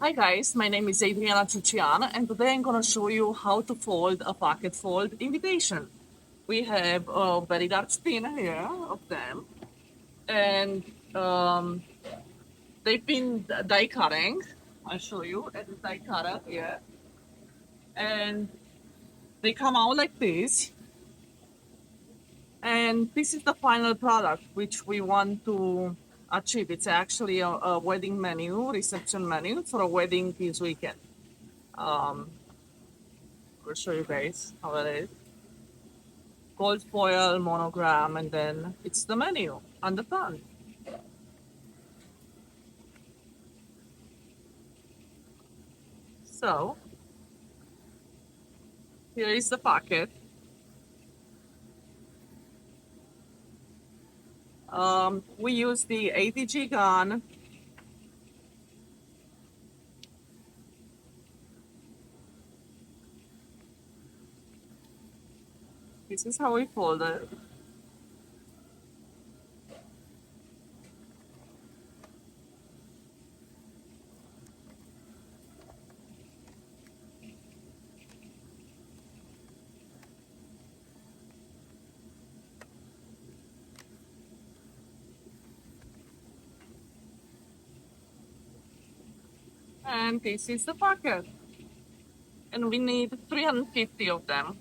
Hi guys, my name is Adriana Ciuciana and today I'm going to show you how to fold a pocket fold invitation. We have a very large tin here of them and they've been die cutting. I'll show you at the die cutter here, and they come out like this, and this is the final product which we want to achieve. It's actually a wedding menu, reception menu for a wedding this weekend. um, I'll show you guys how it is. Gold foil monogram, and then it's the menu on the front. So here is the pocket. We use the ATG gun. This is how we fold it. And this is the pocket. And we need 350 of them.